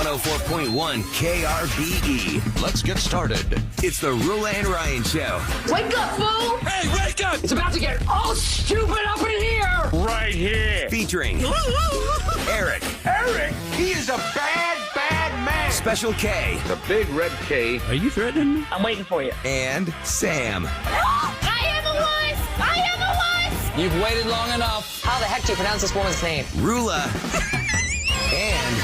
104.1 KRBE. Let's get started. It's the Roula and Ryan Show. Wake up, fool! Hey, wake up! It's about to get all stupid up in here! Right here. Featuring Eric. Eric, he is a bad, bad man. Special K. The big red K. Are you threatening me? I'm waiting for you. And Sam. I am a wuss! I am a wuss! You've waited long enough. How the heck do you pronounce this woman's name? Roula. And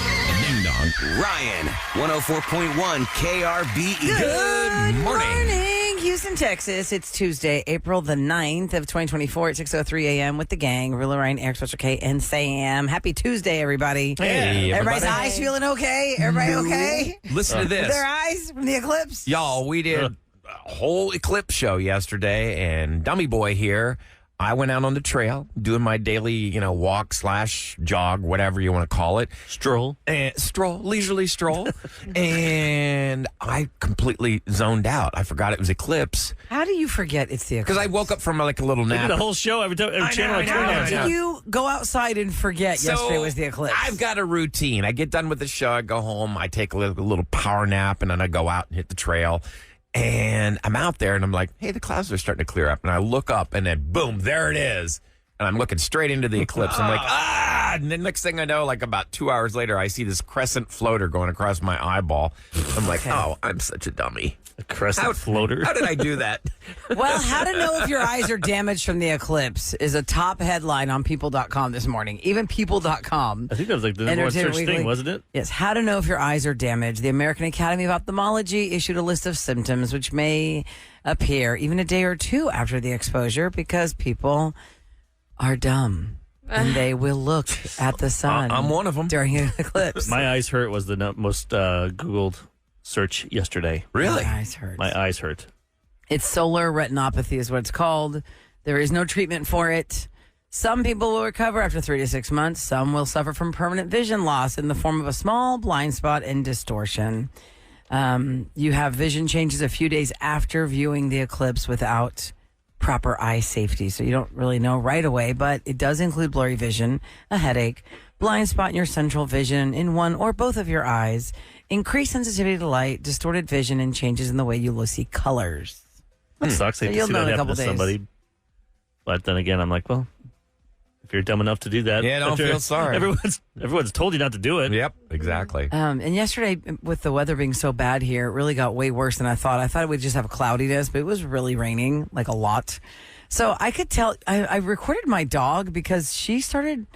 Ding dong. Ryan. 104.1 KRBE. Good morning, Houston, Texas. It's Tuesday, April the 9th of 2024 at 6:03 a.m. with the gang. Roula, Ryan, Eric, Special K, and Sam. Happy Tuesday, everybody. Hey, Everybody's everybody. eyes feeling okay? Everybody okay? Listen to this. Their eyes from the eclipse? Y'all, we did a whole eclipse show yesterday, and Dummy Boy here, I went out on the trail doing my daily, walk / jog, whatever you want to call it. Stroll. Leisurely stroll. And I completely zoned out. I forgot it was eclipse How do you forget it's the eclipse? because I woke up from like a little They nap. did a whole show every channel I turned I on. know. Did you go outside and forget yesterday was the eclipse? I've got a routine. I get done with the show, I go home, I take a little power nap, and then I go out and hit the trail. And I'm out there, and I'm like, hey, the clouds are starting to clear up. And I look up, and then, boom, there it is. And I'm looking straight into the eclipse. I'm like, ah! And then next thing I know, like about 2 hours later, I see this crescent floater going across my eyeball. I'm like, oh, I'm such a dummy. A crescent floater. How did I do that? Well, how to know if your eyes are damaged from the eclipse is a top headline on people.com this morning. Even people.com. I think that was like the number one Entertainment search Weekly. thing, wasn't it? Yes, how to know if your eyes are damaged. The American Academy of Ophthalmology issued a list of symptoms which may appear even a day or two after the exposure because people are dumb and they will look at the sun. I'm one of them. During an eclipse. My eyes hurt was the most Googled search yesterday. Really? My eyes hurt. My eyes hurt. It's solar retinopathy is what it's called. There is no treatment for it. Some people will recover after 3 to 6 months. Some will suffer from permanent vision loss in the form of a small blind spot and distortion. You have vision changes a few days after viewing the eclipse without proper eye safety. So you don't really know right away, but it does include blurry vision, a headache, blind spot in your central vision in one or both of your eyes, increased sensitivity to light, distorted vision, and changes in the way you will see colors. That sucks. I hate to you'll see know that in a happen couple to days. somebody. But then again, I'm like, well, if you're dumb enough to do that, Yeah, don't feel sorry. Everyone's told you not to do it. Yep, exactly. And yesterday, with the weather being so bad here, it really got way worse than I thought. I thought it would just have cloudiness, but it was really raining, like a lot. So I could tell, I recorded my dog because she started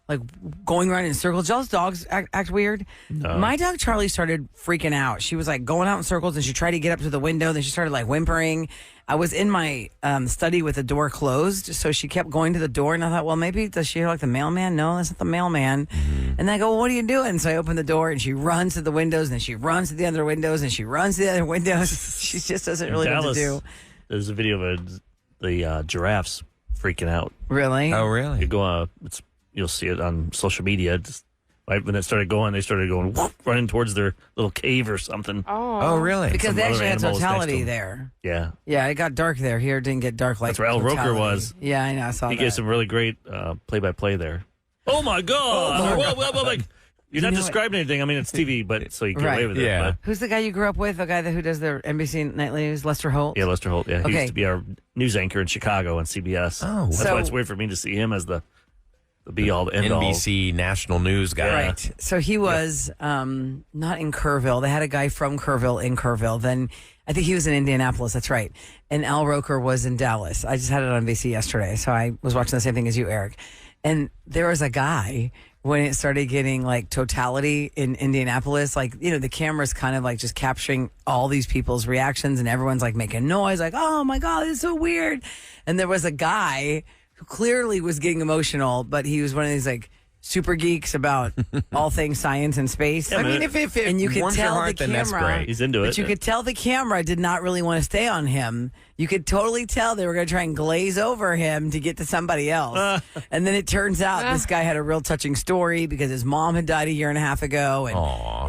like going around in circles. Y'all's dogs act weird. No. My dog Charlie started freaking out. She was like going out in circles and she tried to get up to the window. Then she started like whimpering. I was in my study with the door closed, so she kept going to the door. And I thought, well, maybe does she hear like the mailman? No, that's not the mailman. And I go, well, what are you doing? So I open the door and she runs to the windows, and then she runs to the other windows, and she runs to the other windows. She just doesn't really know what to Dallas, do. there's a video of the giraffes freaking out. Really? Oh, really? You go, you'll see it on social media. Just, right when it started going, they started going whoop, running towards their little cave or something. Oh, really? Because Some they other actually had animals next to totality them. there. Yeah, Yeah, it got dark there. Here it didn't get dark like That's where Al Roker totality. was. Yeah, I know. I saw he that. gave some really great play-by-play there. Oh my God! Like, you're not know describing anything. I mean, it's TV, but so you get Right. away with it. Yeah. But, Who's the guy you grew up with? The guy who does the NBC nightly news, Lester Holt? yeah, Lester Holt. Yeah, he Okay. used to be our news anchor in Chicago on CBS. Oh, That's so- why it's weird for me to see him as the be-all, the end-all. NBC national news guy. Yeah. Right. So he was not in Kerrville. They had a guy from Kerrville in Kerrville. Then I think he was in Indianapolis. That's right. And Al Roker was in Dallas. I just had it on NBC yesterday. So I was watching the same thing as you, Eric. And there was a guy when it started getting like totality in Indianapolis, like, the camera's kind of like just capturing all these people's reactions and everyone's like making noise, like, oh my God, this is so weird. And there was a guy who clearly was getting emotional, but he was one of these like super geeks about all things science and space. Yeah, I mean, if it And you could warms tell your the heart, then that's camera- great. He's into it. But you could tell the camera did not really want to stay on him. You could totally tell they were going to try and glaze over him to get to somebody else. And then it turns out this guy had a real touching story because his mom had died a year and a half ago.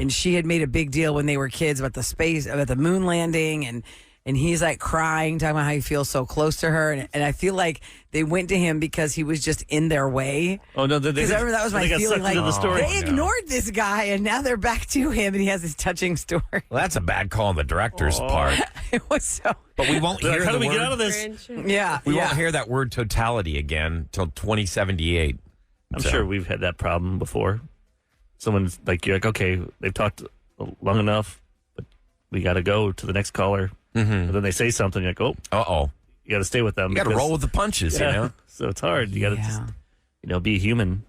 And she had made a big deal when they were kids about the moon landing. and he's like crying, talking about how he feels so close to her. And I feel like they went to him because he was just in their way. Oh, no. Because I remember that was my feeling. Like, the story. they ignored this guy, and now they're back to him, and he has this touching story. Well, that's a bad call on the director's part. It was so. But we won't hear How do the we get word. out of this? Yeah. We yeah. won't hear that word totality again till 2078. I'm sure we've had that problem before. Someone's like, you're like, okay, they've talked long enough, but we got to go to the next caller. And then they say something, you're like, oh, Uh-oh. you got to stay with them. You got to roll with the punches, you know? So it's hard. You got to just, be human.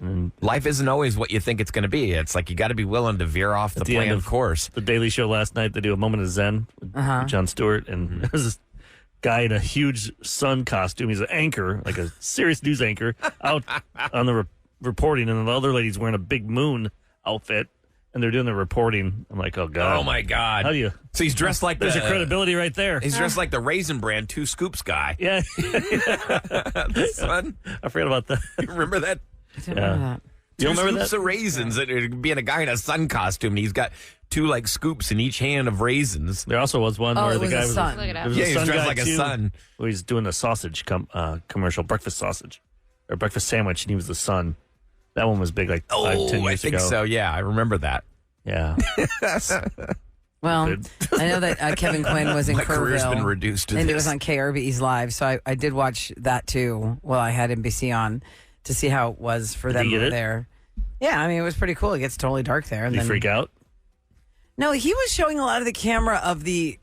And Life isn't always what you think it's going to be. It's like you got to be willing to veer off the the end planned of course. the Daily Show last night, they do a moment of Zen with Jon Stewart, and there's this guy in a huge sun costume. He's an anchor, like a serious news anchor, out on the reporting, and the other lady's wearing a big moon outfit, and they're doing the reporting. I'm like, oh God. Oh, my God. How do you? So he's dressed like There's your credibility right there. He's dressed like the Raisin Bran 2 Scoops guy. Yeah. The son. I forgot about that. You remember that? I don't remember that. You remember scoops that? of raisins. It being a guy in a sun costume, and he's got 2 like scoops in each hand of raisins. There also was one Oh, where it the was guy a was sun. Look it up. there was Yeah, a he's sun dressed guy like a too, sun. where he's doing a sausage commercial, breakfast sausage or breakfast sandwich, and he was the sun. That one was big, like 5-10 years I think ago. so. Yeah, I remember that. Yeah. Well, I know that Kevin Quinn was in My career's Kerrville, been reduced to and it this. was on KRBE's Live, so I did watch that too while I had NBC on to see how it was for Did them he get over it? there. Yeah, I mean, it was pretty cool. It gets totally dark there. And Did then, you freak out? No, he was showing a lot of the camera of the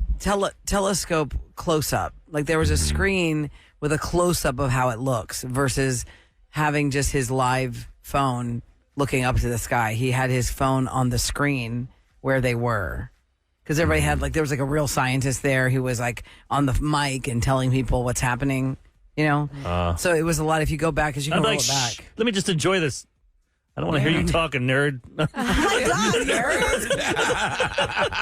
telescope close-up. Like there was a screen with a close-up of how it looks versus having just his live phone looking up to the sky. He had his phone on the screen where they were. Because everybody had, like, there was like a real scientist there who was like on the mic and telling people what's happening, you know? So it was a lot. If you go back, because you can I'm roll like, it shh, back. let me just enjoy this. I don't want to hear you talking, nerd. Oh my God, Eric.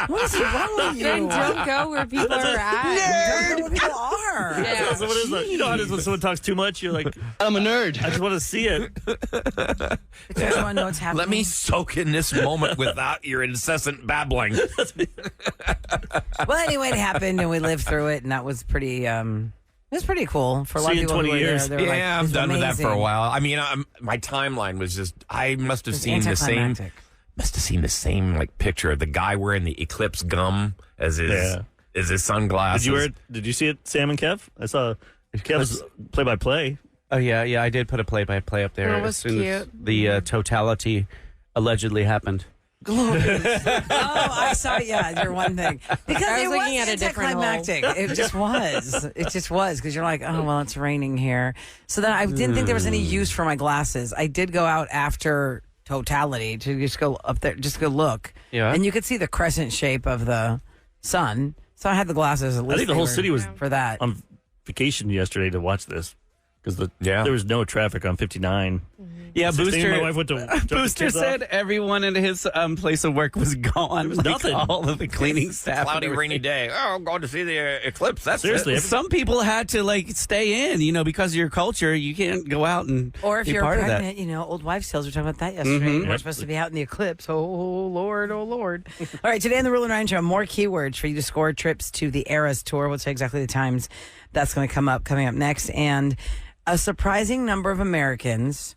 What is wrong with you? Then don't go where people are at. Don't know what people are. Yeah. So what is that? You know how it is when someone talks too much? You're like, I'm a nerd. I just want to see it. Because you want to know what's happening. Let me soak in this moment without your incessant babbling. Well, anyway, it happened, and we lived through it, and that was pretty. It was pretty cool for a lot See of you in people. 20 who were years. There. They were like, Yeah, I'm "This is done with that for a amazing." while. I mean, my timeline was just, I must have It was seen the same. anticlimactic. Must have seen the same like picture of the guy wearing the Eclipse gum as his sunglasses. Did you see it, Sam and Kev? I saw Kev's play-by-play. Oh, yeah, I did put a play-by-play up there Oh, it as was soon as cute. the totality allegedly happened. Oh, I saw. Yeah, your one thing because I was it looking at a different hole. anticlimactic. It just was. It just was because you're like, oh well, it's raining here. So then I didn't think there was any use for my glasses. I did go out after totality to just go up there, just go look. Yeah. and you could see the crescent shape of the sun. So I had the glasses. At least I think the they whole were city was for that. on vacation yesterday to watch this because Yeah. there was no traffic on 59. Yeah, 16, my wife went to drop the Booster kids off. said everyone in his place of work was gone. There was nothing. All of the cleaning staff. Cloudy, and rainy everything. day. Oh, I'm going to see the eclipse. That's Seriously, it. Some people had to like stay in, because of your culture, you can't go out and Or if be you're part pregnant, old wives' tales. We were talking about that yesterday. Mm-hmm. We're supposed to be out in the eclipse. Oh, Lord, oh, Lord. All right, today on the Roula and Ryan Show, more keywords for you to score trips to the Eras Tour. We'll say exactly the times that's going to coming up next. And a surprising number of Americans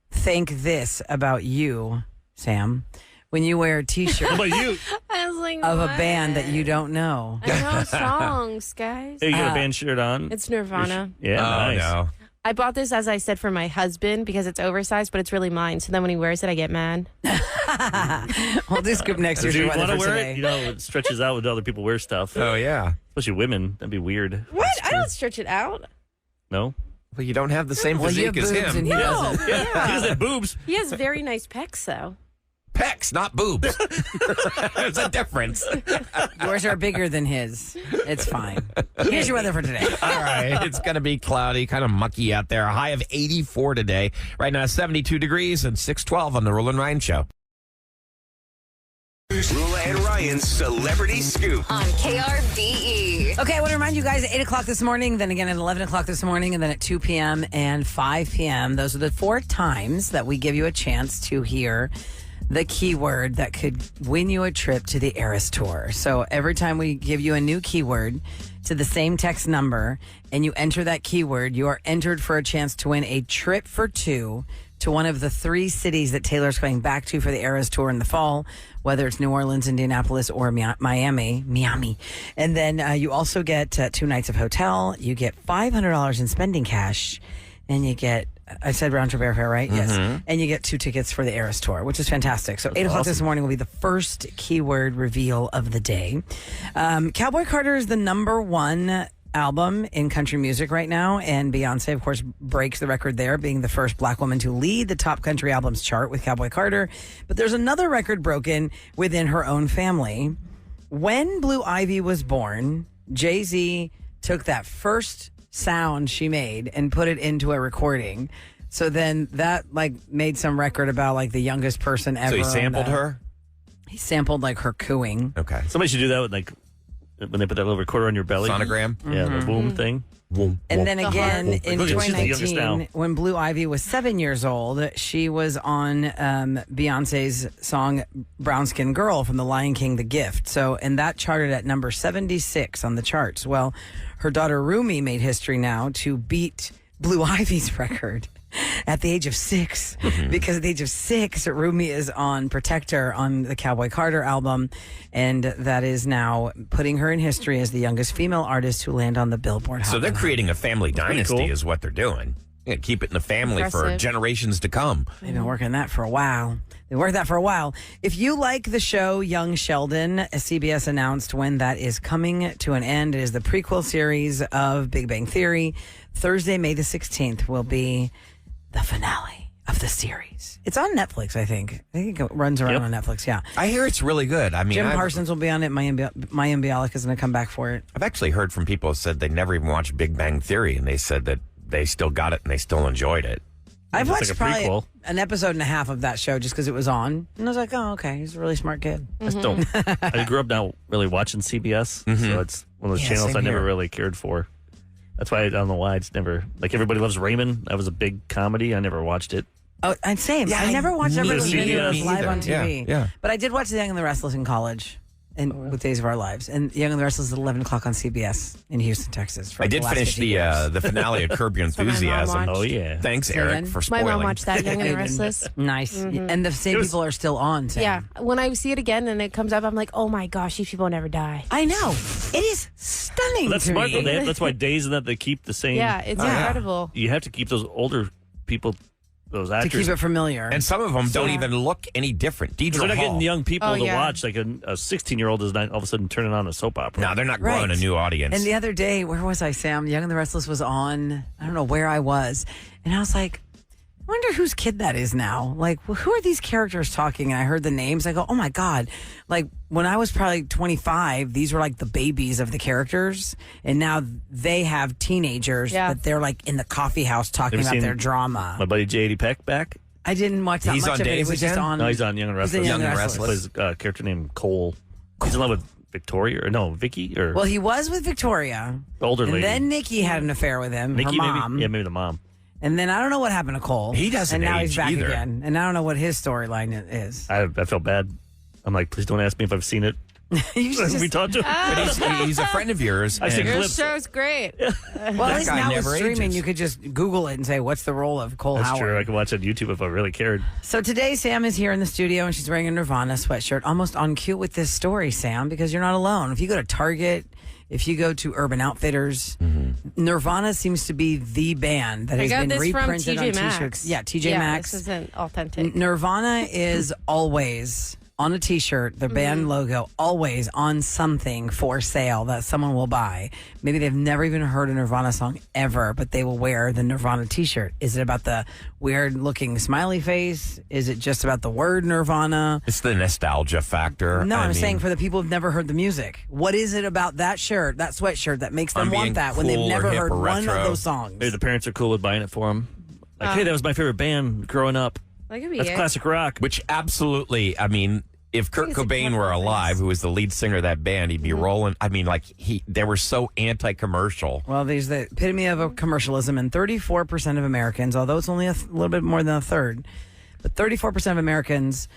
think this about you, Sam, when you wear a T-shirt What about you? I was like, of a what? band that you don't know. I know songs, guys. Hey, you got a band shirt on? It's Nirvana. Yeah, Oh, nice. no. I bought this, as I said, for my husband because it's oversized, but it's really mine. So then when he wears it, I get mad. We'll do scoop next Do year's you weather want to for wear today. it? It stretches out when other people wear stuff. Oh, yeah. Especially women. That'd be weird. What? I don't stretch it out. No? Well, you don't have the same Well, you have physique as boobs him. and he doesn't. He doesn't have boobs. He has very nice pecs, though. Pecs, not boobs. There's a difference. Yours are bigger than his. It's fine. Here's your weather for today. All right. It's going to be cloudy, kind of mucky out there. A high of 84 today. Right now, 72 degrees and 612 on the Roula and Ryan Show. Roula and Ryan's Celebrity Scoop. On KRBE. Okay, I want to remind you guys at 8 o'clock this morning, then again at 11 o'clock this morning, and then at 2 p.m. and 5 p.m. Those are the 4 times that we give you a chance to hear the keyword that could win you a trip to the Eras Tour. So every time we give you a new keyword to the same text number and you enter that keyword, you are entered for a chance to win a trip for two to one of the 3 cities that Taylor's going back to for the Eras Tour in the fall, whether it's New Orleans, Indianapolis, or Miami. And then you also get 2 nights of hotel. You get $500 in spending cash, and you get, I said round trip airfare, right? Yes. And you get 2 tickets for the Eras Tour, which is fantastic. So 8 o'clock this morning will be the first keyword reveal of the day. Cowboy Carter is the number 1 album in country music right now, and Beyonce, of course, breaks the record there, being the first black woman to lead the top country albums chart with Cowboy Carter. But there's another record broken within her own family. When Blue Ivy was born, Jay-Z took that first sound she made and put it into a recording. So then that made some record about the youngest person ever. So he sampled her? He sampled her cooing. Okay. Somebody should do that with when they put that little recorder on your belly. Sonogram? Yeah, the boom thing. And then again, in Look, she's the youngest now. 2019, when Blue Ivy was 7 years old, she was on Beyonce's song Brown Skin Girl from The Lion King, The Gift. So, and that charted at number 76 on the charts. Well, her daughter Rumi made history now to beat Blue Ivy's record at the age of 6, because at the age of 6, Rumi is on Protector on the Cowboy Carter album, and that is now putting her in history as the youngest female artist to land on the Billboard Hot So they're 100. creating a family dynasty cool. is what they're doing. Yeah, keep it in the family for Impressive. generations to come. They've been working that for a while. They worked that for a while. If you like the show Young Sheldon, CBS announced when that is coming to an end. It is the prequel series of Big Bang Theory. Thursday, May the 16th will be the finale of the series. It's on Netflix, I think. I think it runs around on Netflix, yeah. I hear it's really good. I mean, Jim Parsons will be on it. Mayim Bialik is going to come back for it. I've actually heard from people who said they never even watched Big Bang Theory, and they said that they still got it and they still enjoyed it. I've It's watched like a probably prequel. an episode and a half of that show just because it was on. And I was like, oh, okay. He's a really smart kid. I just don't. I grew up not really watching CBS, so it's one of those Yeah, channels same I never here. really cared for. That's why I don't know why it's never Everybody Loves Raymond. That was a big comedy. I never watched it. Oh, and same. Yeah, I never watched every neither. video Me live either. on TV. Yeah. But I did watch The Young and the Restless in college and with Days of Our Lives. And Young and the Restless is at 11 o'clock on CBS in Houston, Texas. for I the did last finish 50 years. the finale of Curb Your my mom Enthusiasm. watched. Oh yeah. Thanks, Say Eric, again? for My spoiling. mom watched that, Young and the Restless. Nice. And the same It was- people are still on. Sam. Yeah. When I see it again and it comes up, I'm like, oh my gosh, these people never die. I know. It is stunning That's to smart. me. Though. That's why Days and that they keep the same. Yeah, it's incredible. You have to keep those older people, those To actors. keep it familiar. And some of them don't Yeah. even look any different. Deidre they're not Hall. getting young people Oh, to yeah. watch. Like a 16-year-old is not all of a sudden turning on a soap opera. No, they're not growing Right. a new audience. And the other day, where was I, Sam? Young and the Restless was on, I don't know where I was. And I was like, I wonder whose kid that is now. Like, who are these characters talking? And I heard the names. I go, oh my God. Like, when I was probably 25, these were like the babies of the characters. And now they have teenagers, Yeah. but they're like in the coffee house talking Ever about seen their drama. My buddy J.D. Peck back. I didn't watch that He's much on of it. It Days was just again? on. No, he's on Young and He's in Restless. Young and and Restless. Plays a character named Cole. He's in love with Victoria, or no, Vicky, or Well, he was with Victoria. the older And lady. then Nikki had an affair with him, Nikki, her mom. maybe. Yeah, maybe the mom. And then I don't know what happened to Cole. He doesn't And now he's age back either. again. And I don't know what his storyline is. I felt bad. I'm like, please don't ask me if I've seen it. You should just- we talked to him. But he's a friend of yours. I see and- Your clips. show's great. well, at That least guy now with never streaming, ages. you could just Google it and say, what's the role of Cole That's Howard? true. I could watch it on YouTube if I really cared. So today, Sam is here in the studio and she's wearing a Nirvana sweatshirt, almost on cue with this story, Sam, because you're not alone. If you go to Target, if you go to Urban Outfitters, Nirvana seems to be the band that I has got been this from reprinted on TJ Maxx. t-shirts. Yeah, TJ yeah, Maxx. This isn't authentic. Nirvana is always on a t-shirt, the band logo, always on something for sale that someone will buy. Maybe they've never even heard a Nirvana song ever, but they will wear the Nirvana t-shirt. Is it about the weird looking smiley face? Is it just about the word Nirvana? It's the nostalgia factor. No, I I'm mean, saying for the people who've never heard the music. What is it about that shirt, that sweatshirt that makes them I'm being want that when they've cool or never hip heard or one of retro. those songs? Maybe the parents are cool with buying it for them. Like, hey, that was my favorite band growing up. That could be That's it. classic rock. Which absolutely, I mean, if Kurt it's a Cobain clever were place. alive, who was the lead singer of that band, he'd be rolling. I mean, like they were so anti-commercial. Well, there's the epitome of a commercialism, and 34% of Americans, although it's only a little bit more than a third, but 34% of Americans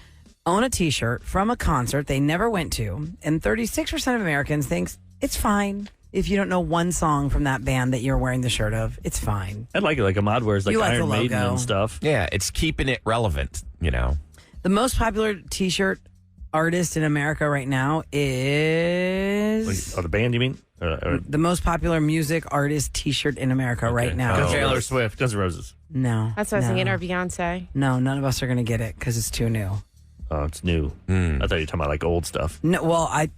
own a T-shirt from a concert they never went to, and 36% of Americans thinks it's fine if you don't know one song from that band that you're wearing the shirt of. It's fine. I like it. Like Ahmad wears like You like the Iron Maiden logo. and stuff. Yeah, it's keeping it relevant, you know. The most popular T-shirt artist in America right now is Like, the band, you mean? Or the most popular music artist T-shirt in America right now. Oh. Taylor Swift, Guns N' Roses. No, That's what I was no. thinking, or Beyonce. No, none of us are going to get it because it's too new. Oh, it's new. I thought you were talking about like old stuff. No, well, I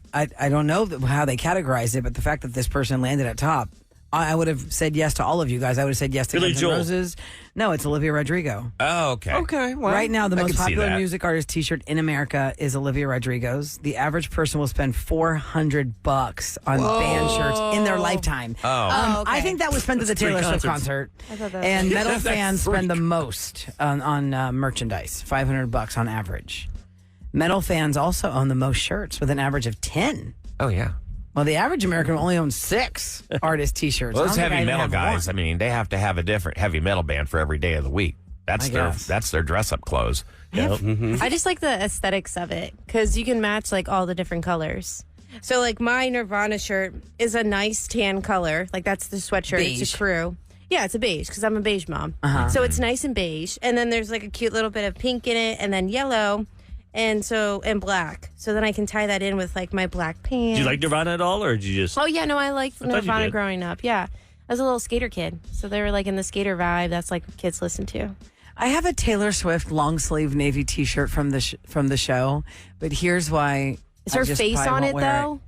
don't know how they categorized it, but the fact that this person landed at top, I would have said yes to all of you guys. I would have said yes to Billy Guns N' Joel. Roses. No, it's Olivia Rodrigo. Oh, okay. Okay, well, Right now, the I most can see popular that. music artist T-shirt in America is Olivia Rodrigo's. The average person will spend $400 on band shirts in their lifetime. Oh. I think that was spent at the That's three Taylor Swift concerts. concert. I thought that And metal That's fans freak. spend the most on merchandise, $500 on average. Metal fans also own the most shirts with an average of 10. Oh, yeah. Well, the average American only owns 6 artist T-shirts. Well, I those don't think heavy I even metal have guys, one. I mean, they have to have a different heavy metal band for every day of the week. That's I their guess. dress up clothes. I just like the aesthetics of it because you can match like all the different colors. So like my Nirvana shirt is a nice tan color. Like that's the sweatshirt. Beige. It's a crew. Yeah, it's a beige because I'm a beige mom. So it's nice and beige. And then there's like a cute little bit of pink in it and then yellow and black. So then I can tie that in with like my black pants. Did you like Nirvana at all, or did you just? Oh yeah, no, I liked thought you Nirvana did. growing up. Yeah. I was a little skater kid. So they were like in the skater vibe. That's like what kids listen to. I have a Taylor Swift long sleeve navy T-shirt from the show, but here's why. Is I her just face probably on won't it wear though?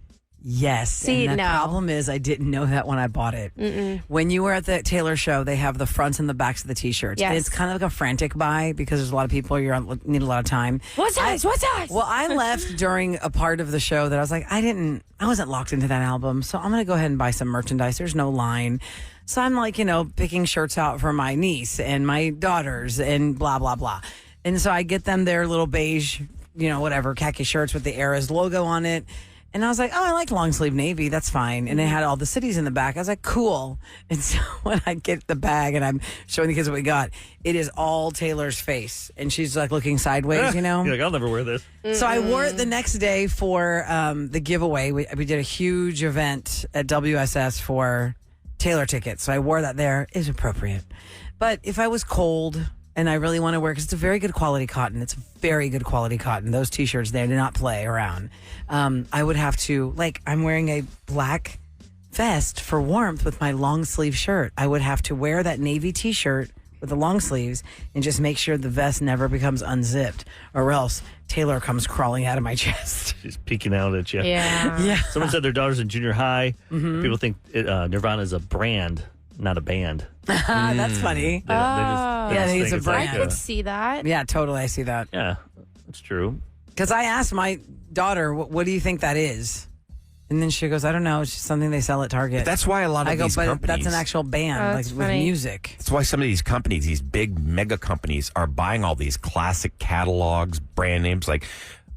Yes. See, and the no. problem is I didn't know that when I bought it. When you were at the Taylor show, they have the fronts and the backs of the T-shirts. Yes. And it's kind of like a frantic buy because there's a lot of people. Need a lot of time. What size? What size? Well, I left during a part of the show that I was like, I wasn't locked into that album, so I'm going to go ahead and buy some merchandise. There's no line. So I'm like, picking shirts out for my niece and my daughters and blah, blah, blah. And so I get them their little beige, whatever, khaki shirts with the Eras logo on it. And I was like, oh, I like long sleeve navy. That's fine. And it had all the cities in the back. I was like, cool. And so when I get the bag and I'm showing the kids what we got, it is all Taylor's face. And she's like looking sideways, You're like, I'll never wear this. So I wore it the next day for the giveaway. We did a huge event at WSS for Taylor tickets. So I wore that there. It was appropriate. But if I was cold and I really want to wear it, because it's a very good quality cotton. It's very good quality cotton. Those T-shirts, they do not play around. I would have to, I'm wearing a black vest for warmth with my long sleeve shirt. I would have to wear that navy T-shirt with the long sleeves and just make sure the vest never becomes unzipped, or else Taylor comes crawling out of my chest. She's peeking out at you. Yeah. Yeah. Someone said their daughter's in junior high. People think Nirvana is a brand, not a band. That's funny. They Yeah, just it's think a it's brand. I could see that. Yeah, totally. I see that. Yeah, that's true. Because I asked my daughter, what do you think that is? And then she goes, I don't know. It's just something they sell at Target. That's why a lot of I go, these but companies. that's an actual band, Oh, like that's with funny. music. That's why some of these companies, these big mega companies, are buying all these classic catalogs, brand names like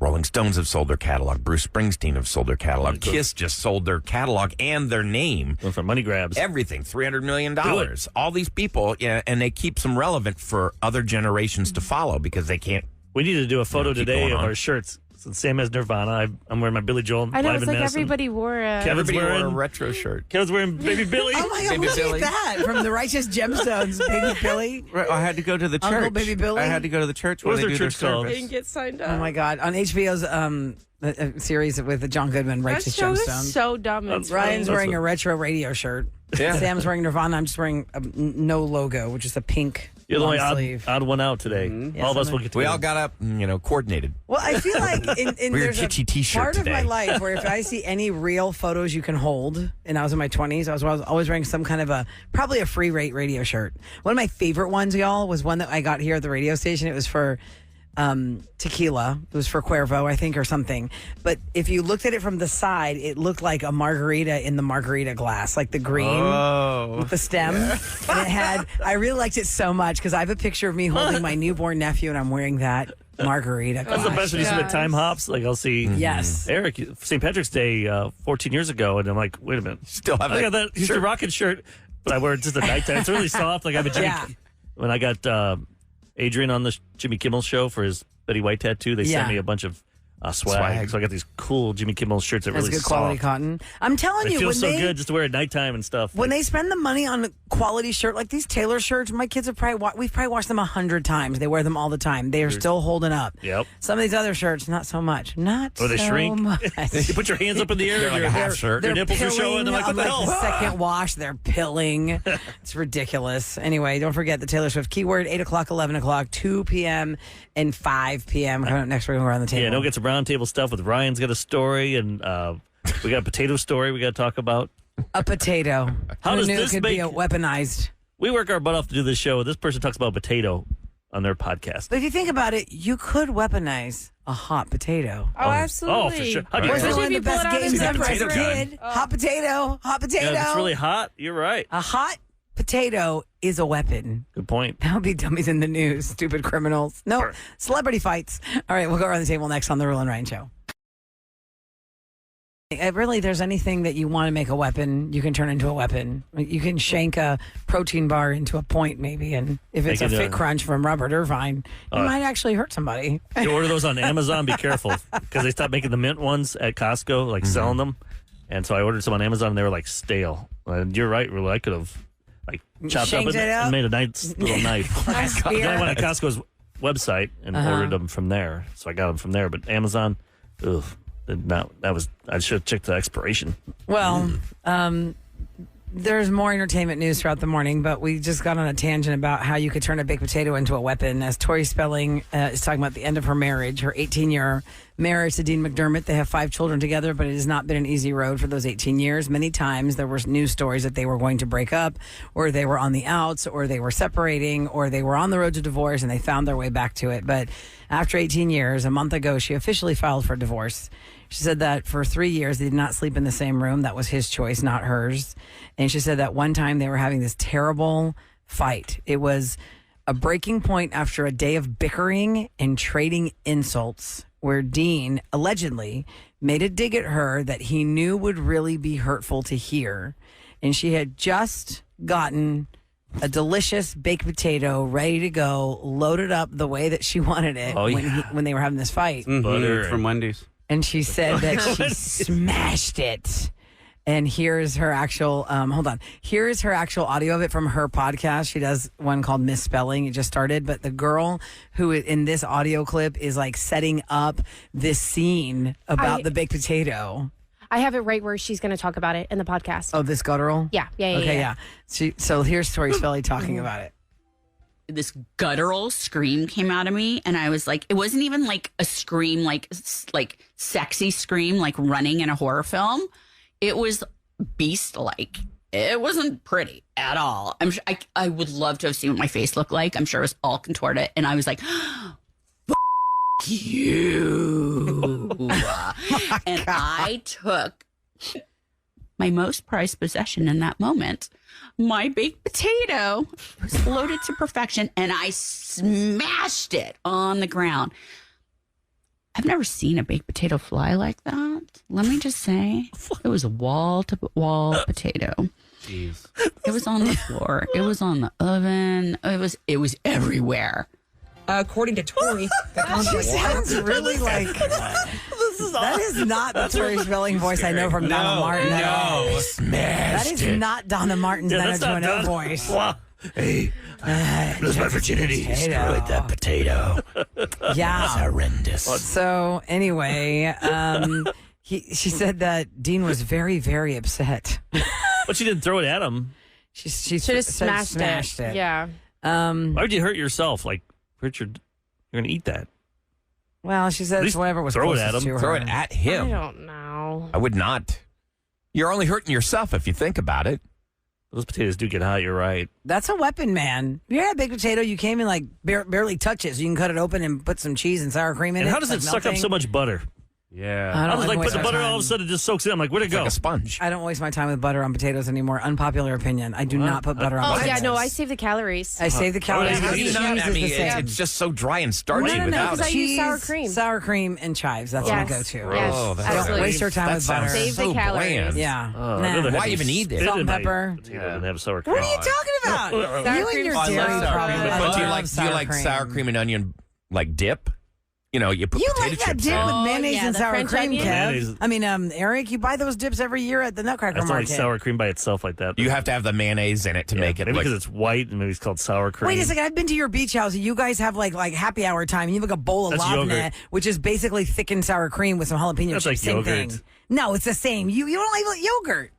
Rolling Stones have sold their catalog, Bruce Springsteen have sold their catalog, Kiss just sold their catalog and their name. Going for money grabs. Everything, $300 million. Do it. All these people, and they keep them relevant for other generations to follow because they can't. We need to do a photo keep today going of on. our shirts. Since Sam has Nirvana, I'm wearing my Billy Joel I know, live it's in like Madison. everybody wore a... Kevin's Everybody wore a wearing retro shirt. Kevin's wearing Baby Billy. Oh my God, Baby look Billy. at that. From the Righteous Gemstones, Baby Billy. Right, I had to go to the church. Uncle Baby Billy? I had to go to the church What when was they their do church their called? service. get signed up. Oh my God. On HBO's series with John Goodman, That Righteous show is Gemstones. so dumb. It's Ryan's That's wearing what- a retro radio shirt. Yeah. Sam's wearing Nirvana. I'm just wearing a no logo, which is a pink You're the long only sleeve. odd one out today. All of us will get together. We all got up, coordinated. Well, I feel like in Weird there's a kitschy t-shirt part today. of my life where if I see any real photos you can hold, and I was in my 20s, I was always wearing some kind of probably a free rate radio shirt. One of my favorite ones, y'all, was one that I got here at the radio station. It was for tequila. It was for Cuervo, I think, or something. But if you looked at it from the side, it looked like a margarita in the margarita glass, like the green with the stem. And it had, I really liked it so much because I have a picture of me holding my newborn nephew and I'm wearing that margarita glass. That's the best when you submit time hops. Like I'll see Yes. Eric, St. Patrick's Day 14 years ago, and I'm like, wait a minute. Still have I got that Houston shirt. Rocket shirt, but I wear it just at nighttime. It's really soft. Like I have a Jimmy. Yeah. When I got Adrian on the Jimmy Kimmel show for his Betty White tattoo. They sent me a bunch of swag. So I got these cool Jimmy Kimmel shirts that That's really good quality cotton. I'm telling It you, feels so good just to wear at nighttime and stuff. When they spend the money on a quality shirt, like these Taylor shirts, my kids have we've probably washed them 100 times. They wear them all the time. They are still holding up. Yep. Some of these other shirts, not so much. Or they shrink. You put your hands up in the air. Like a half shirt. Your nipples are showing. They're like, what the hell? The second wash, they're pilling. It's ridiculous. Anyway, don't forget the Taylor Swift keyword, 8 o'clock, 11 o'clock, 2 p.m., and 5 p.m. Coming up next week, we're on the table. Yeah, don't get some round table stuff with Ryan's got a story, and we got a potato story we got to talk about. A potato. How does knew this it could be weaponized? We work our butt off to do this show. This person talks about potato on their podcast. But if you think about it, you could weaponize a hot potato. Oh, absolutely. Oh, for sure. How do you Wasn't know? one of the best games ever as a kid. Hot potato. Hot potato. Yeah, if it's really hot. You're right. A hot potato is a weapon. Good point. That'll be dummies in the news. Stupid criminals. No, Sure. Celebrity fights. All right, we'll go around the table next on the Roula and Ryan Show. Really, there's anything that you want to make a weapon, you can turn into a weapon. You can shank a protein bar into a point, maybe, and if it's a Fit Crunch from Robert Irvine, it might actually hurt somebody. You order those on Amazon, be careful, because they stopped making the mint ones at Costco, like selling them. And so I ordered some on Amazon, and they were like stale. And you're right, really. I could have like chopped up and made a nice little knife. Then I went on Costco's website and ordered them from there. So I got them from there. But Amazon, ugh. I should have checked the expiration. Well, there's more entertainment news throughout the morning, but we just got on a tangent about how you could turn a baked potato into a weapon. As Tori Spelling is talking about the end of her marriage, her 18-year marriage to Dean McDermott. They have 5 children together, but it has not been an easy road for those 18 years. Many times there were news stories that they were going to break up, or they were on the outs, or they were separating, or they were on the road to divorce, and they found their way back to it. But after 18 years, a month ago, she officially filed for divorce. She said that for 3 years, they did not sleep in the same room. That was his choice, not hers. And she said that one time they were having this terrible fight. It was a breaking point after a day of bickering and trading insults, where Dean allegedly made a dig at her that he knew would really be hurtful to hear. And she had just gotten a delicious baked potato ready to go, loaded up the way that she wanted it when they were having this fight. Butter from Wendy's. And she said that she smashed it. And here's her actual, Here's her actual audio of it from her podcast. She does one called Misspelling. It just started. But the girl who in this audio clip is like setting up this scene about the baked potato. I have it right where she's going to talk about it in the podcast. Oh, this guttural? Yeah. Okay, yeah. So here's Tori Spelling talking about it. This guttural scream came out of me, and I was like, it wasn't even like a scream, like sexy scream, like running in a horror film. It was beast-like. It wasn't pretty at all. I'm sure I would love to have seen what my face looked like. I'm sure it was all contorted, and I was like, you. And I took my most prized possession in that moment. My baked potato was loaded to perfection, and I smashed it on the ground. I've never seen a baked potato fly like that. Let me just say, it was a wall-to-wall potato. Jeez. It was on the floor. It was on the oven. It was everywhere. According to Tori, She sounds really like that is not the Tori Spelling voice I know from Donna Martin. No, That is not Donna Martin's that's not Donna Donna. voice. Wow. Hey, lose my virginity. Destroyed that potato. Yeah. Horrendous. So anyway, she said that Dean was very, very upset. But she didn't throw it at him. She Should have smashed it. Yeah. Why would you hurt yourself? Like, Richard, you're going to eat that. Well, she says least whatever was throw it closest at him. to her. Throw it at him. I don't know. I would not. You're only hurting yourself if you think about it. Those potatoes do get hot. You're right. That's a weapon, man. If you had a baked potato, you came in like barely touch it, so you can cut it open and put some cheese and sour cream in And it. how does it suck up so much butter? Yeah. I I don't was like, waste put the my butter, time. all of a sudden it just soaks in. I'm like, where'd it go? Like a sponge. I don't waste my time with butter on potatoes anymore. Unpopular opinion. I do not put butter on Oh, potatoes. yeah, no, I save the calories. I save the calories. How do The you cheese not? I is mean, the same. it's just so dry and starchy No, without because I it. use sour Cheese, cream. sour cream, and chives. That's Yes. my go-to. Yes, Oh, that's Don't absolutely. waste your time that with sounds butter. Save the so calories. bland. Yeah. I'd Nah. rather have Why you even eat it? spit Salt in and my pepper. potato than have sour cream. What are you talking about? Sour You and cream your is dairy sour problem. cream. I But do you love like sour cream and onion like dip? you put You potato like that chips dip in. with mayonnaise yeah, and the sour French cream, onion? Kev? Mayonnaise. I mean, Eric, you buy those dips every year at the Nutcracker I don't like Market. sour cream by itself like that. You have to have the mayonnaise in it to make it maybe like. because it's white and maybe it's called sour cream. Wait a second. I've been to your beach house. And you guys have like happy hour time. And you have like a bowl of That's labneh, yogurt. which is basically thickened sour cream with some jalapeno That's chips. like Same yogurt. thing. No, it's the same. You don't like yogurt.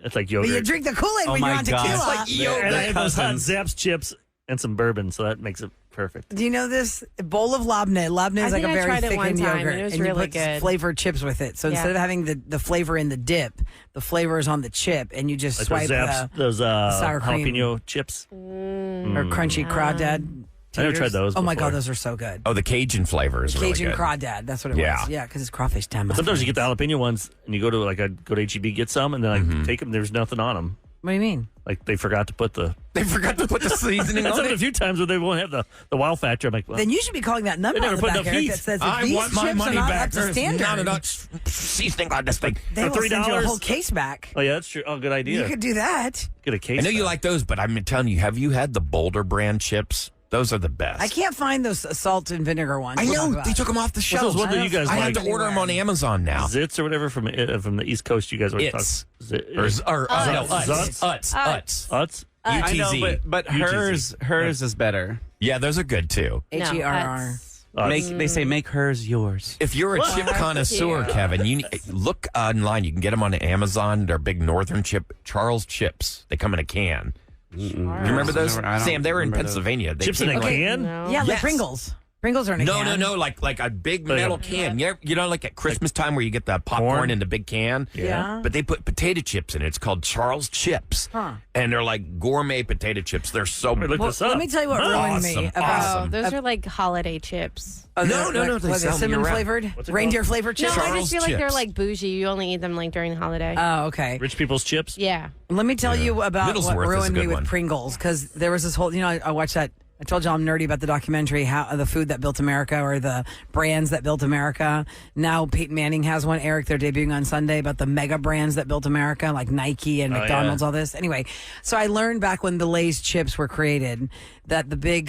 It's like But yogurt. you drink the Kool-Aid Oh when you're my on God. tequila. It's like yogurt. and I have those hot cousins. Zaps chips and some bourbon, so that makes it perfect. Do you know this? A bowl of labneh. Labneh I is like think a I very tried it one thickened time, yogurt. and it was you really put good. flavored chips with it. So Yeah. instead of having the flavor in the dip, the flavor is on the chip, and you just Like swipe those Zaps, those sour cream. jalapeno chips. or crunchy crawdad. I never tried taters. those Oh my before. God, those are so good. Oh, the Cajun flavor is really Cajun good. crawdad. That's what it Yeah. was. Yeah, because it's crawfish time. my Sometimes you get friends. the jalapeno ones, and you go to I'd go to HEB, get some, and then I take them. There's nothing on them. What do you mean? Like they forgot to put the. They forgot to put the seasoning That's on happened a it. few times where they won't have the wow factor. I'm like, well, Then you should be calling that number They on never the put back, enough Eric, heat. that says if I these want my chips money are not back. up to There's standard, not enough seasoning on this thing. they For will send you a $3? whole case back. oh yeah, that's true. Oh, good idea. You could do that. Get a case. I know you back. like those, but I'm telling you, have you had the Boulder brand chips? Those are the best. I can't find those salt and vinegar ones. I we'll talk know about. they took them off the What's shelf. those ones that you guys I like? have to order them on Amazon now. Zits or whatever from the East Coast. You guys always It's talk. or no, Zuts? Utz. Utz. I know, UTZ. but UTZ. hers is better. Yeah, those are good too. HERR. Utz. They say make hers yours. If you're a chip connoisseur, Kevin, you look online. You can get them on Amazon. They're big Northern chip, Charles chips. They come in a can. Do you remember those? I don't Sam, they were in remember those. Pennsylvania. They Chips in came a like- can. Yeah, like Yes. Pringles. Pringles are in a No, can. no, like a big Like metal a- can. You know, like at Christmas time where you get the popcorn Corn? in the big can. Yeah. But they put potato chips in it. It's called Charles Chips, and they're like gourmet potato chips. They're so. Let me look Well, this up. let me tell you what ruined me Awesome, about awesome. Oh, those are like holiday chips. Oh, No, they're no, like, they what, sell them cinnamon year-round. flavored, What's it reindeer called? flavored No, chips. I Charles just feel like they're chips. like bougie. You only eat them like during the holiday. Oh, okay. Rich people's chips. Yeah. Let me tell you about Middlesworth what is a ruined me good with one. Pringles, because there was this whole, I watched that. I told you I'm nerdy about the documentary, how the food that built America or the brands that built America. Now Peyton Manning has one. Eric, they're debuting on Sunday about the mega brands that built America, like Nike and Oh, McDonald's, yeah. all this. Anyway, so I learned back when the Lay's chips were created that the big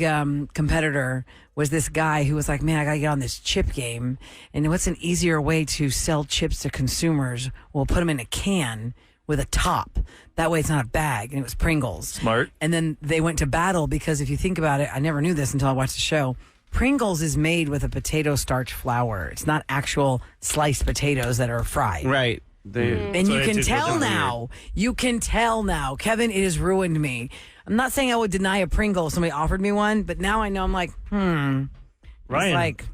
competitor was this guy who was like, man, I got to get on this chip game. And what's an easier way to sell chips to consumers? We'll put them in a can with a top. That way it's not a bag. And it was Pringles. Smart. And then they went to battle because if you think about it, I never knew this until I watched the show. Pringles is made with a potato starch flour. It's not actual sliced potatoes that are fried. Right. And So you it can just tell wasn't now. You can tell now. Kevin, it has ruined me. I'm not saying I would deny a Pringle if somebody offered me one, but now I know I'm like, Ryan. It's like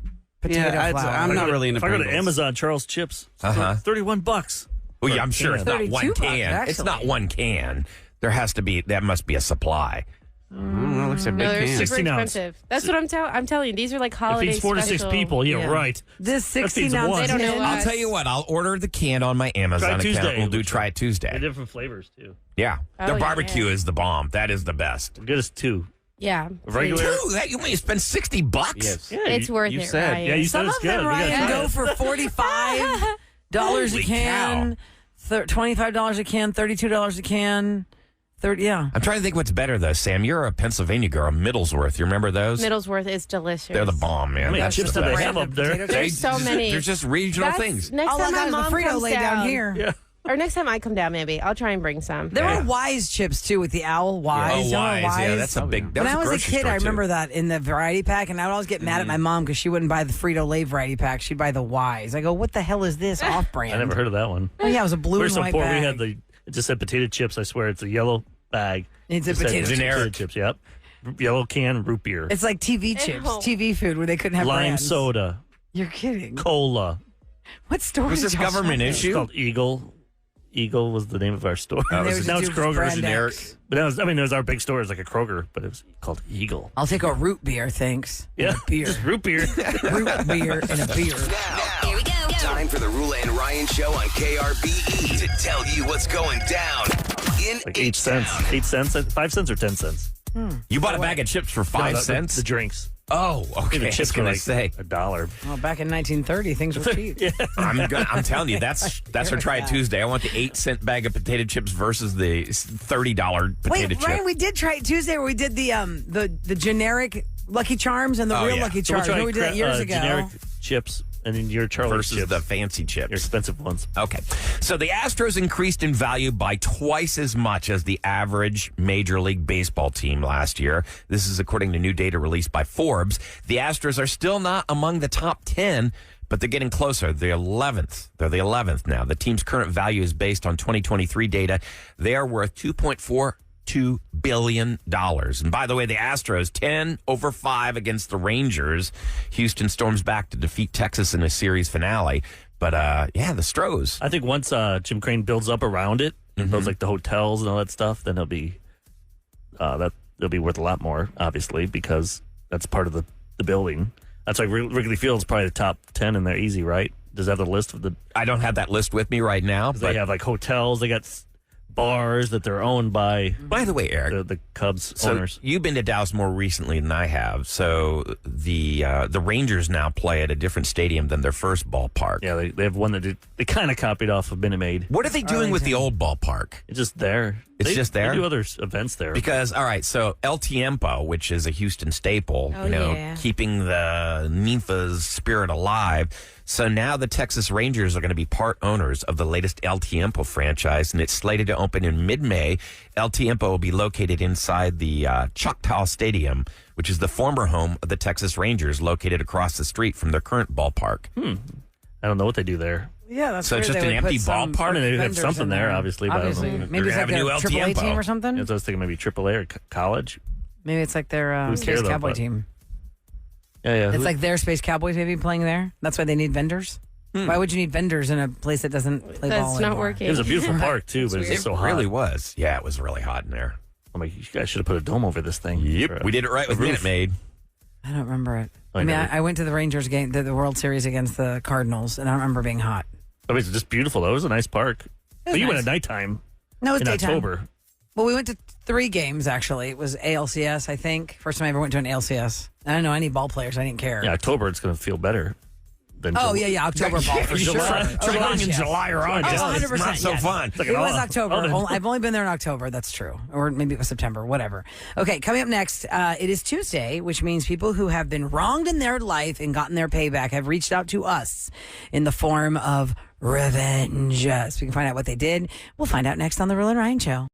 potato Yeah, flour. I'm not really into If I go to Pringles. Amazon, Charles chips, $31. Well, yeah, I'm sure it's not one $32, can. It's not actually. one can. There has to be. That must be a supply. Well, looks like a No, big they're can. super 16 ounce. expensive. That's what I'm telling you. These are like It holiday feeds 4 to 6 special. people. Yeah, Yeah. right. This That feeds 16 ounce one. They don't know tin- what- I'll tell you what. I'll order the can on my Amazon Try account. Tuesday. We'll do Try It They're Tuesday. different flavors too. Yeah, Oh, their yeah. barbecue is the bomb. That is the best. Get us 2. Yeah. Regular. Ooh, that you may spend $60. Yes. Yeah, It's worth you it, said- Ryan. Yeah, you said Some it's of good. them, We gotta Ryan, try go it. for $45 a Holy can, $25 a can, $32 a can. 30, yeah. I'm trying to think what's better though, Sam. You're a Pennsylvania girl, Middlesworth. You remember those? Middlesworth is delicious. They're the bomb, man. How many That's chips the do they best. have up there? There's so many. There's just regional That's things. Next Oh, time my my God, mom the Frito comes Lay down here. Yeah. Or next time I come down, maybe I'll try and bring some. There were Wise chips too with the owl. Wise. Oh, You know Wise. Wise? Yeah, that's a big. That When I was a grocery kid, store, I too. remember that in the variety pack, and I would always get mad at my mom because she wouldn't buy the Frito Lay variety pack. She'd buy the Wise. I go, what the hell is this off brand? I never heard of that one. Oh yeah, it was a blue We're and so white poor. bag. We had it just said potato chips. I swear, it's a yellow bag. It's a It said potato chip. Generic. chips. Yep. Yellow can root beer, It's like TV chips, Ew. TV food where they couldn't have lime brands. soda, You're kidding. cola. What store Was did this y'all government shop at? It's issue? called Eagle. Eagle was the name of our store. And they would now just it's do Kroger. brand generic. X. But that was, it was our big store. It was like a Kroger, but it was called Eagle. I'll take a root beer, thanks. Yeah, And a beer. just root beer. Root beer and a beer. Now, Here we go. time for the Roula and Ryan Show on KRBE to tell you what's going down in Like 8 cents. 8 cents. 5 cents or 10 cents. You bought a bag of chips for No, 5 the- cents. The drinks. Oh, okay. The I was chips were gonna like say. $1. Well, back in 1930, things were cheap. I'm telling you, that's for Try It Tuesday. I want the 8-cent bag of potato chips versus the $30 potato Wait, chip. Ryan, we did try it Tuesday where we did the generic Lucky Charms and the real Lucky So we'll Charms. try We did that years ago. generic chips, and then your Charlie versus chips, the fancy chips. your expensive ones. Okay. So the Astros increased in value by twice as much as the average Major League Baseball team last year. This is according to new data released by Forbes. The Astros are still not among the top 10, but they're getting closer. They're 11th. They're the 11th now. The team's current value is based on 2023 data. They are worth $2.42 billion. And by the way, the Astros 10-5 against the Rangers. Houston storms back to defeat Texas in a series finale. But the Stros. I think once Jim Crane builds up around it and builds like the hotels and all that stuff, then it'll be worth a lot more, obviously, because that's part of the building. That's like Wrigley Field's probably the top 10 in there, easy, right? Does it have the list of the? I don't have that list with me right now, but they have like hotels. They got bars that they're owned by. By the way, Eric, the Cubs owners. You've been to Dallas more recently than I have. So the Rangers now play at a different stadium than their first ballpark. Yeah, they have one that they kind of copied off of Minute Maid. What are they doing with the old ballpark? It's just there. It's just there? They do other events there. Because, all right, so El Tiempo, which is a Houston staple, keeping the Ninfa's spirit alive. So now the Texas Rangers are going to be part owners of the latest El Tiempo franchise, and it's slated to open in mid-May. El Tiempo will be located inside the Choctaw Stadium, which is the former home of the Texas Rangers, located across the street from their current ballpark. I don't know what they do there. Yeah, that's so it's weird. just an empty ballpark. I mean, they have something there, obviously. But I don't know. Maybe it's like their AAA team or something. Yeah, so I was thinking maybe AAA or college. Maybe it's like their Space Cowboy team. Yeah. It's like their Space Cowboys maybe playing there. That's why they need vendors. Why would you need vendors in a place that doesn't play ball That's not anymore? working. It was a beautiful park too, but it's just so hot. It really was. Yeah, it was really hot in there. I'm like, you guys should have put a dome over this thing. Yep, we did it right with Minute Maid. I don't remember it. I I mean, know. I went to the Rangers game, the World Series against the Cardinals, and I don't remember being hot. I mean, it's just beautiful though. It was a nice park. But you nice. went at nighttime. No, it was in daytime. October. Well, we went to 3 games, actually. It was ALCS, I think. First time I ever went to an ALCS. I don't know any ball players. I didn't care. Yeah, October it's going to feel better. Than October ball for sure. July and July are on. Oh, It's 100%, not so yes. fun. Like It was October. I've only been there in October. That's true. Or maybe it was September, whatever. Okay, coming up next, it is Tuesday, which means people who have been wronged in their life and gotten their payback have reached out to us in the form of revenge. So we can find out what they did. We'll find out next on The Roula and Ryan Show.